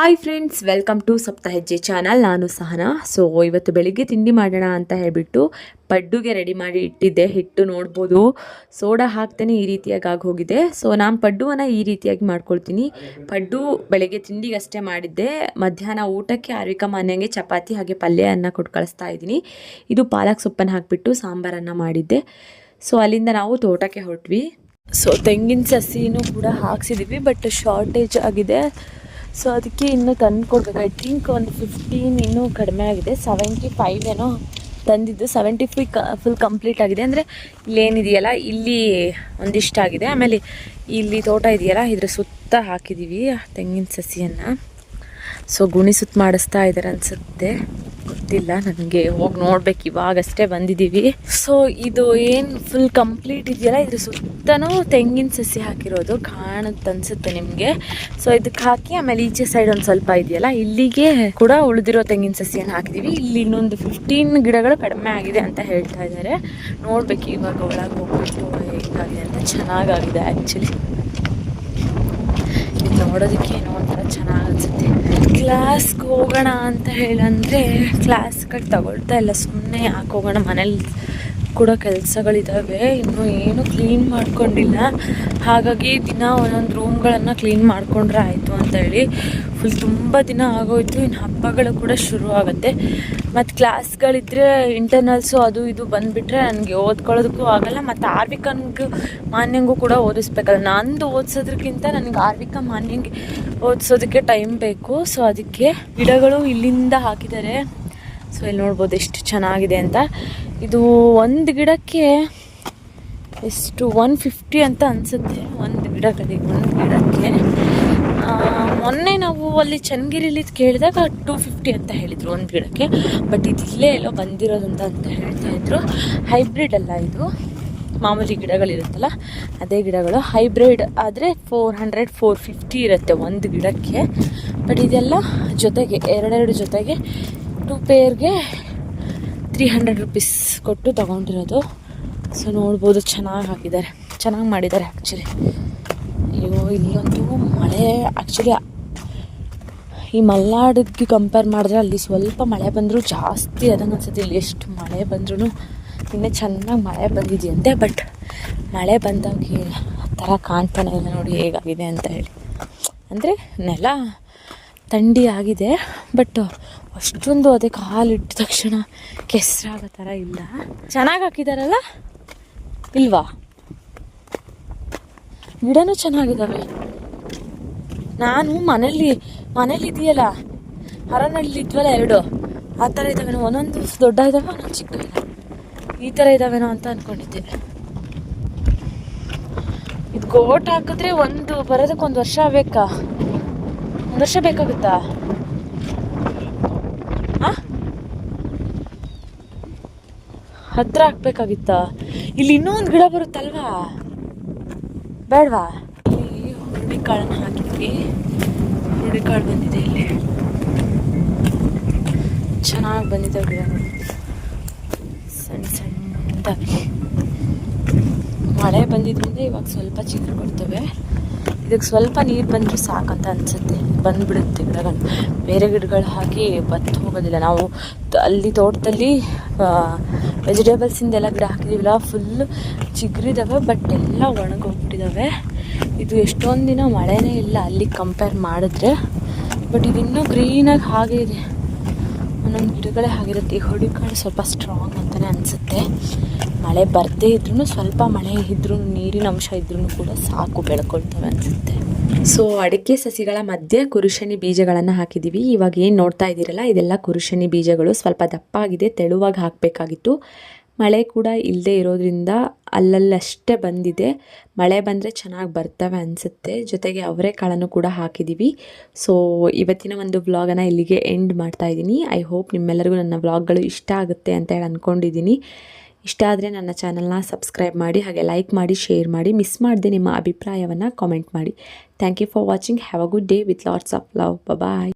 Hi friends, welcome to ಸಪ್ತ ಹೆಜ್ಜೆ channel. ನಾನು ಸಹನಾ. ಸೊ ಇವತ್ತು ಬೆಳಿಗ್ಗೆ ತಿಂಡಿ ಮಾಡೋಣ ಅಂತ ಹೇಳಿಬಿಟ್ಟು ಪಡ್ಡುಗೆ ರೆಡಿ ಮಾಡಿ ಇಟ್ಟಿದ್ದೆ. ಹಿಟ್ಟು ನೋಡ್ಬೋದು, ಸೋಡಾ ಹಾಕ್ತೇನೆ ಈ ರೀತಿಯಾಗಿ ಆಗೋಗಿದೆ. ಸೊ ನಾನು ಪಡ್ಡುವನ್ನು ಈ ರೀತಿಯಾಗಿ ಮಾಡ್ಕೊಳ್ತೀನಿ. ಪಡ್ಡು ಬೆಳಗ್ಗೆ ತಿಂಡಿಗೆ ಅಷ್ಟೇ ಮಾಡಿದ್ದೆ. ಮಧ್ಯಾಹ್ನ ಊಟಕ್ಕೆ ಆರ್ವಿಕಾ ಮಾನ್ಯಂಗೆ ಚಪಾತಿ ಹಾಗೆ ಪಲ್ಯ ಅನ್ನ ಕೊಟ್ಟು ಕಳಿಸ್ತಾ ಇದ್ದೀನಿ. ಇದು ಪಾಲಕ್ ಸೊಪ್ಪನ್ನು ಹಾಕಿಬಿಟ್ಟು ಸಾಂಬಾರನ್ನು ಮಾಡಿದ್ದೆ. ಸೊ ಅಲ್ಲಿಂದ ನಾವು ತೋಟಕ್ಕೆ ಹೊರಟ್ವಿ. ಸೊ ತೆಂಗಿನ ಸಸಿನೂ ಕೂಡ ಹಾಕ್ಸಿದ್ದೀವಿ, ಬಟ್ ಶಾರ್ಟೇಜ್ ಆಗಿದೆ. ಸೊ ಅದಕ್ಕೆ ಇನ್ನೂ ತಂದು ಕೊಡ್ಬೇಕು. ಐ ಥಿಂಕ್ ಒಂದು 15 ಇನ್ನೂ ಕಡಿಮೆ ಆಗಿದೆ. 75 ಏನೋ ತಂದಿದ್ದು. 75 ಫುಲ್ ಕಂಪ್ಲೀಟ್ ಆಗಿದೆ. ಅಂದರೆ ಇಲ್ಲೇನಿದೆಯಲ್ಲ ಇಲ್ಲಿ ಒಂದಿಷ್ಟಾಗಿದೆ. ಆಮೇಲೆ ಇಲ್ಲಿ ತೋಟ ಇದೆಯಲ್ಲ ಇದ್ರ ಸುತ್ತ ಹಾಕಿದ್ದೀವಿ ತೆಂಗಿನ ಸಸಿಯನ್ನು. ಸೊ ಗುಣಿ ಸುತ್ತ ಮಾಡಿಸ್ತಾ ಇದ್ದಾರೆ ಅನಿಸುತ್ತೆ, ಗೊತ್ತಿಲ್ಲ ನನಗೆ, ಹೋಗಿ ನೋಡ್ಬೇಕು. ಇವಾಗಷ್ಟೇ ಬಂದಿದ್ದೀವಿ. ಸೊ ಇದು ಏನು ಫುಲ್ ಕಂಪ್ಲೀಟ್ ಇದೆಯಲ್ಲ ಇದ್ರ ಸುತ್ತನೂ ತೆಂಗಿನ ಸಸಿ ಹಾಕಿರೋದು ಕಾಣುತ್ತೆ ಅನಿಸುತ್ತೆ ನಿಮಗೆ. ಸೊ ಇದಕ್ಕೆ ಹಾಕಿ ಆಮೇಲೆ ಈಚೆ ಸೈಡ್ ಒಂದು ಸ್ವಲ್ಪ ಇದೆಯಲ್ಲ ಇಲ್ಲಿಗೆ ಕೂಡ ಉಳಿದಿರೋ ತೆಂಗಿನ ಸಸಿಯನ್ನು ಹಾಕಿದ್ದೀವಿ. ಇಲ್ಲಿ ಇನ್ನೊಂದು 15 ಗಿಡಗಳು ಕಡಿಮೆ ಆಗಿದೆ ಅಂತ ಹೇಳ್ತಾ ಇದ್ದಾರೆ. ನೋಡ್ಬೇಕು ಇವಾಗ ಒಳಗೆ ಹೋಗ್ಬಿಟ್ಟು ಹೇಗಾಗಿದೆ ಅಂತ. ಚೆನ್ನಾಗಾಗಿದೆ ಆ್ಯಕ್ಚುಲಿ. ಇದು ನೋಡೋದಕ್ಕೆ ಏನೋ ಒಂಥರ ಚೆನ್ನಾಗಿ ಅನಿಸುತ್ತೆ. ಕ್ಲಾಸ್ಗೆ ಹೋಗೋಣ ಅಂತ ಹೇಳಂದರೆ ಕ್ಲಾಸ್ಗಳು ತಗೊಳ್ತಾ ಇಲ್ಲ. ಸುಮ್ಮನೆ ಯಾಕೆ ಹೋಗೋಣ, ಮನೇಲಿ ಕೂಡ ಕೆಲಸಗಳಿದ್ದಾವೆ. ಇನ್ನೂ ಏನು ಕ್ಲೀನ್ ಮಾಡ್ಕೊಂಡಿಲ್ಲ. ಹಾಗಾಗಿ ದಿನ ಒಂದೊಂದು ರೂಮ್ಗಳನ್ನು ಕ್ಲೀನ್ ಮಾಡಿಕೊಂಡ್ರೆ ಆಯಿತು ಅಂತೇಳಿ ಫುಲ್ ತುಂಬ ದಿನ ಆಗೋಯ್ತು. ಇನ್ನು ಹಬ್ಬಗಳು ಕೂಡ ಶುರು ಆಗುತ್ತೆ. ಮತ್ತು ಕ್ಲಾಸ್ಗಳಿದ್ದರೆ ಇಂಟರ್ನಲ್ಸು ಅದು ಇದು ಬಂದುಬಿಟ್ರೆ ನನಗೆ ಓದ್ಕೊಳ್ಳೋದಕ್ಕೂ ಆಗೋಲ್ಲ. ಮತ್ತು ಆರ್ವಿಕನ್ಗೂ ಮಾನ್ಯಂಗೂ ಕೂಡ ಓದಿಸ್ಬೇಕಲ್ಲ. ನಂದು ಓದಿಸೋದಕ್ಕಿಂತ ನನಗೆ ಆರ್ವಿಕಾ ಮಾನ್ಯಂಗೆ ಓದಿಸೋದಕ್ಕೆ ಟೈಮ್ ಬೇಕು. ಸೊ ಅದಕ್ಕೆ ಗಿಡಗಳು ಇಲ್ಲಿಂದ ಹಾಕಿದ್ದಾರೆ. ಸೊ ಇಲ್ಲಿ ನೋಡ್ಬೋದು ಎಷ್ಟು ಚೆನ್ನಾಗಿದೆ ಅಂತ. ಇದು ಒಂದು ಗಿಡಕ್ಕೆ ಎಷ್ಟು 150 ಅಂತ ಅನಿಸುತ್ತೆ. ಒಂದು ಗಿಡಕ್ಕೆ. ಮೊನ್ನೆ ನಾವು ಅಲ್ಲಿ ಚನ್ನಗಿರಿಲಿ ಕೇಳಿದಾಗ 250 ಅಂತ ಹೇಳಿದರು ಒಂದು ಗಿಡಕ್ಕೆ. ಬಟ್ ಇದು ಇಲ್ಲೇ ಎಲ್ಲೋ ಬಂದಿರೋದಂತ ಅಂತ ಹೇಳ್ತಾಯಿದ್ರು. ಹೈಬ್ರಿಡ್ ಅಲ್ಲ ಇದು, ಮಾಮೂಲಿ ಗಿಡಗಳಿರುತ್ತಲ್ಲ ಅದೇ ಗಿಡಗಳು. ಹೈಬ್ರಿಡ್ ಆದರೆ 400-450 ಇರುತ್ತೆ ಒಂದು ಗಿಡಕ್ಕೆ. ಬಟ್ ಇದೆಲ್ಲ ಜೊತೆಗೆ ಎರಡೆರಡು ಜೊತೆಗೆ 2 ಪೇರ್ಗೆ 300 ರೂಪೀಸ್ ಕೊಟ್ಟು ತೊಗೊಂಡಿರೋದು. ಸೊ ನೋಡ್ಬೋದು, ಚೆನ್ನಾಗಿ ಹಾಕಿದ್ದಾರೆ, ಚೆನ್ನಾಗಿ ಮಾಡಿದ್ದಾರೆ ಆ್ಯಕ್ಚುಲಿ. ಅಯ್ಯೋ ಇಲ್ಲೊಂದು ಮಳೆ ಆ್ಯಕ್ಚುಲಿ ಈ ಮಲೆನಾಡಿಗೆ ಕಂಪೇರ್ ಮಾಡಿದ್ರೆ ಅಲ್ಲಿ ಸ್ವಲ್ಪ ಮಳೆ ಬಂದರೂ ಜಾಸ್ತಿ ಅದಂಗೆ ಅನ್ಸುತ್ತೆ. ಇಲ್ಲಿ ಎಷ್ಟು ಮಳೆ ಬಂದ್ರೂ ಇನ್ನೂ ಚೆನ್ನಾಗಿ ಮಳೆ ಬಂದಿದೆಯಂತೆ. ಬಟ್ ಮಳೆ ಬಂದಾಗ ಆ ಥರ ಕಾಣ್ತಾನೆ ಇಲ್ಲ ನೋಡಿ ಹೇಗಾಗಿದೆ ಅಂತ ಹೇಳಿ. ಅಂದರೆ ನೆಲ ಥಂಡಿ ಆಗಿದೆ, ಬಟ್ ಅಷ್ಟೊಂದು ಅದಕ್ಕೆ ಹಾಲಿಟ್ಟ ತಕ್ಷಣ ಕೆಸರಾಗೋ ಥರ ಇಲ್ಲ. ಚೆನ್ನಾಗಿ ಹಾಕಿದಾರಲ್ಲ, ಇಲ್ವಾ? ಗಿಡನೂ ಚೆನ್ನಾಗಿದ್ದಾವೆ. ನಾನು ಮನೇಲಿ ಇದೆಯಲ್ಲ ಹರನಲ್ಲಿ ಇದ್ವಲ್ಲ 2 ಆ ಥರ ಇದ್ದಾವೇನೋ. ಒಂದೊಂದು ದೊಡ್ಡ ಇದ್ದಾವೆ, ಒಂದೊಂದು ಚಿಕ್ಕ ಇದ್ದಾವೆ. ಈ ಥರ ಇದ್ದಾವೇನೋ ಅಂತ ಅಂದ್ಕೊಂಡಿದ್ದೆ. ಇದು ಗೋಟ್ ಹಾಕಿದ್ರೆ ಬರೋದಕ್ಕೆ 1 ವರ್ಷ ಬೇಕಾ? 1 ವರ್ಷ ಬೇಕಾಗುತ್ತಾ? ಹತ್ರ ಹಾಕ್ಬೇಕಾಗಿತ್ತಾ? ಇಲ್ಲಿ ಇನ್ನೂ ಒಂದು ಗಿಡ ಬರುತ್ತಲ್ವಾ, ಬೇಡವಾ? ಇಲ್ಲಿ ಹುರುಳಿಕಾಳನ್ನು ಹಾಕಿದ್ವಿ. ಹುರುಳಿಕಾಳು ಬಂದಿದೆ ಇಲ್ಲಿ, ಚೆನ್ನಾಗಿ ಬಂದಿದೆ ಗಿಡಗಳು ಸಣ್ಣ ಸಣ್ಣದಾಗಿ. ಮಳೆ ಬಂದಿದ್ದರಿಂದ ಇವಾಗ ಸ್ವಲ್ಪ ಚಿಗುರು ಕೊಡ್ತವೆ. ಇದಕ್ಕೆ ಸ್ವಲ್ಪ ನೀರು ಬಂದರೂ ಸಾಕಂತ ಅನಿಸುತ್ತೆ, ಬಂದುಬಿಡುತ್ತೆ ಗಿಡಗಳು. ಬೇರೆ ಗಿಡಗಳು ಹಾಕಿ ಬತ್ತು ಹೋಗೋದಿಲ್ಲ. ನಾವು ಅಲ್ಲಿ ತೋಟದಲ್ಲಿ ವೆಜಿಟೇಬಲ್ಸಿಂದೆಲ್ಲ ಗಿಡ ಹಾಕಿದ್ದೀವಲ್ಲ, ಫುಲ್ಲು ಚಿಗುರಿದ್ದಾವೆ, ಬಟ್ ಎಲ್ಲ ಒಣಗೋಗ್ಬಿಟ್ಟಿದ್ದಾವೆ. ಇದು ಎಷ್ಟೊಂದು ದಿನ ಮಳೆನೇ ಇಲ್ಲ ಅಲ್ಲಿ ಕಂಪೇರ್ ಮಾಡಿದ್ರೆ. ಬಟ್ ಇದು ಇನ್ನೂ ಗ್ರೀನಾಗಿ ಹಾಗೆ ಇದೆ. ಒಂದೊಂದು ಗಿಡಗಳೇ ಆಗಿರುತ್ತೆ. ಈ ಹುರುಳಿಕಾಳು ಸ್ವಲ್ಪ ಸ್ಟ್ರಾಂಗ್ ಅಂತಲೇ ಅನಿಸುತ್ತೆ. ಮಳೆ ಬರದೇ ಇದ್ರೂ, ಸ್ವಲ್ಪ ಮಳೆ ಇದ್ರೂ, ನೀರಿನ ಅಂಶ ಇದ್ರೂ ಕೂಡ ಸಾಕು, ಬೆಳ್ಕೊಳ್ತವೆ ಅನಿಸುತ್ತೆ. ಸೊ ಅಡಿಕೆ ಸಸಿಗಳ ಮಧ್ಯೆ ಕುರುಶನಿ ಬೀಜಗಳನ್ನು ಹಾಕಿದ್ದೀವಿ. ಇವಾಗ ಏನು ನೋಡ್ತಾ ಇದ್ದೀರಲ್ಲ, ಇದೆಲ್ಲ ಕುರುಶನಿ ಬೀಜಗಳು. ಸ್ವಲ್ಪ ದಪ್ಪ ಆಗಿದೆ, ತೆಳುವಾಗಿ ಹಾಕಬೇಕಾಗಿತ್ತು. ಮಳೆ ಕೂಡ ಇಲ್ಲದೆ ಇರೋದ್ರಿಂದ ಅಲ್ಲಲ್ಲಷ್ಟೇ ಬಂದಿದೆ. ಮಳೆ ಬಂದರೆ ಚೆನ್ನಾಗಿ ಬರ್ತವೆ ಅನಿಸುತ್ತೆ. ಜೊತೆಗೆ ಅವರೆಕಾಳನ್ನು ಕೂಡ ಹಾಕಿದ್ದೀವಿ. ಸೊ ಇವತ್ತಿನ ಒಂದು ವ್ಲಾಗನ್ನು ಇಲ್ಲಿಗೆ ಎಂಡ್ ಮಾಡ್ತಾ ಇದ್ದೀನಿ. ಐ ಹೋಪ್ ನಿಮ್ಮೆಲ್ಲರಿಗೂ ನನ್ನ ವ್ಲಾಗ್ಗಳು ಇಷ್ಟ ಆಗುತ್ತೆ ಅಂತ ಹೇಳಿ ಅಂದ್ಕೊಂಡಿದ್ದೀನಿ. ಇಷ್ಟ ಆದರೆ ನನ್ನ ಚಾನಲ್ನ ಸಬ್ಸ್ಕ್ರೈಬ್ ಮಾಡಿ, ಹಾಗೆ ಲೈಕ್ ಮಾಡಿ, ಶೇರ್ ಮಾಡಿ. ಮಿಸ್ ಮಾಡದೆ ನಿಮ್ಮ ಅಭಿಪ್ರಾಯವನ್ನು ಕಾಮೆಂಟ್ ಮಾಡಿ. Thank you for watching. Have a good day with lots of love. Bye.